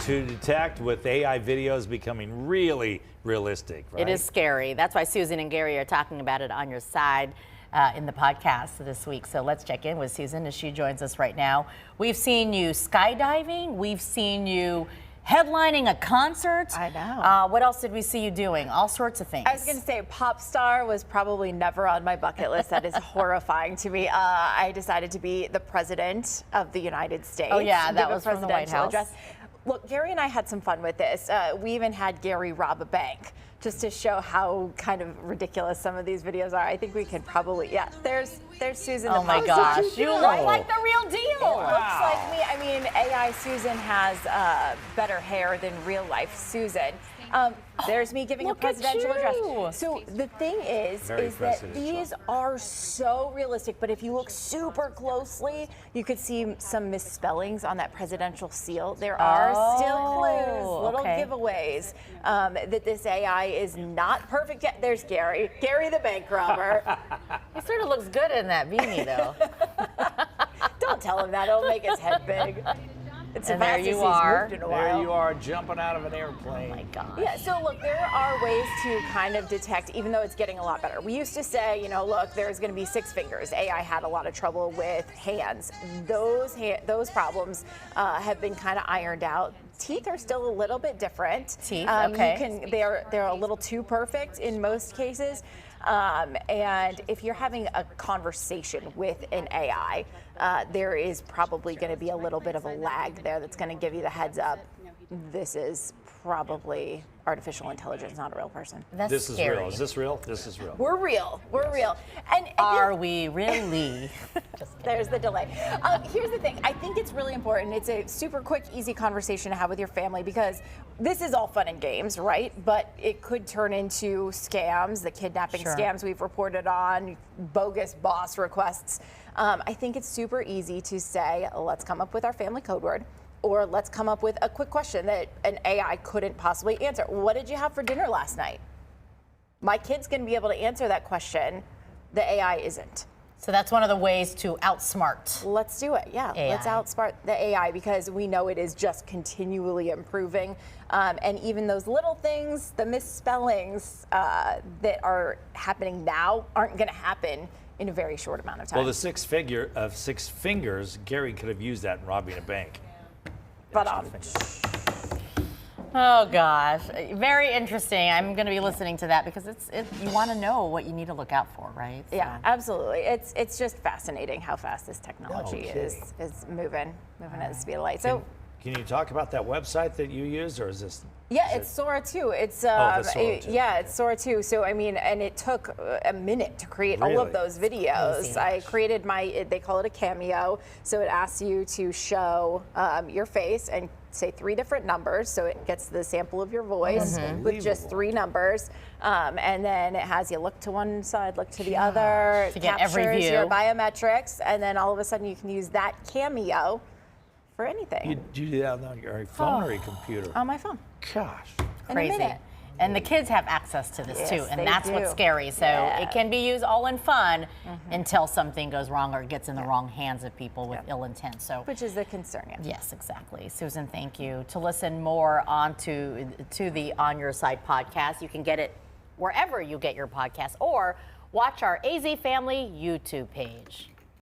to detect with AI videos becoming really realistic, right? It is scary. That's why Susan and Gary are talking about it on your side in the podcast this week. So let's check in with Susan as she joins us right now. We've seen you skydiving. We've seen you headlining a concert. I know. What else did we see you doing? All sorts of things. I was going to say pop star was probably never on my bucket list. That is horrifying to me. I decided to be the president of the United States. Oh yeah, that give a was from the White presidential House. address. Look, Gary and I had some fun with this. We even had Gary rob a bank just to show how kind of ridiculous some of these videos are. I think we could probably, yeah, there's Susan. Oh my gosh, you look like the real deal. It looks like me. I mean, AI Susan has better hair than real life Susan. There's me giving a Look at presidential you. address. So the thing is that these are so realistic, but if you look super closely, you could see some misspellings on that presidential seal. There are still clues, little giveaways that this AI is not perfect yet. There's Gary the bank robber. He sort of looks good in that beanie though. Don't tell him that, it'll make his head big. It's And there you are. There you are, jumping out of an airplane. Oh my gosh. Yeah, so look, there are ways to kind of detect, even though it's getting a lot better. We used to say, you know, look, there's going to be 6 fingers. AI had a lot of trouble with hands. Those problems have been kind of ironed out. Teeth are still a little bit different. Teeth, okay. They're a little too perfect in most cases. And if you're having a conversation with an AI, there is probably going to be a little bit of a lag there that's going to give you the heads up. This is probably artificial intelligence, not a real person. That's This is scary. real. Is this real? This is real. We're real. We're real. And Are we really? Just kidding. There's the delay. Here's the thing. I think it's really important. It's a super quick, easy conversation to have with your family because this is all fun and games, right? But it could turn into scams, the kidnapping scams we've reported on, bogus boss requests. I think it's super easy to say, let's come up with our family code word. Or let's come up with a quick question that an AI couldn't possibly answer. What did you have for dinner last night? My kid's going to be able to answer that question. The AI isn't. So that's one of the ways to outsmart. Let's do it. Yeah, AI. let's outsmart the AI because we know it is just continually improving. And even those little things, the misspellings that are happening now aren't going to happen in a very short amount of time. Well, the 6 fingers, Gary could have used that in robbing a bank. But Oh gosh, very interesting. I'm going to be listening to that because you want to know what you need to look out for, right? So. yeah, absolutely. It's just fascinating how fast this technology is moving at the speed of light. So. Can you talk about that website that you use, or is this? Yeah, it's Sora 2. It's Sora 2. yeah, it's Sora 2. So I mean, and it took a minute to create all of those videos. I created they call it a cameo. So it asks you to show your face and say 3 different numbers. So it gets the sample of your voice with just 3 numbers. And then it has you look to one side, look to the other. To get every captures view. your biometrics, and then all of a sudden you can use that cameo for anything. You do that on your phone or your computer? On my phone. Gosh. In a Crazy. minute. And the kids have access to this too, Yes, and they that's what's do. scary. So Yeah. it can be used all in fun until something goes wrong or gets in the wrong hands of people with ill intent. So Which is the concern. Yeah. yes, exactly. Susan, thank you. To listen more to the On Your Side podcast, you can get it wherever you get your podcast or watch our AZ Family YouTube page.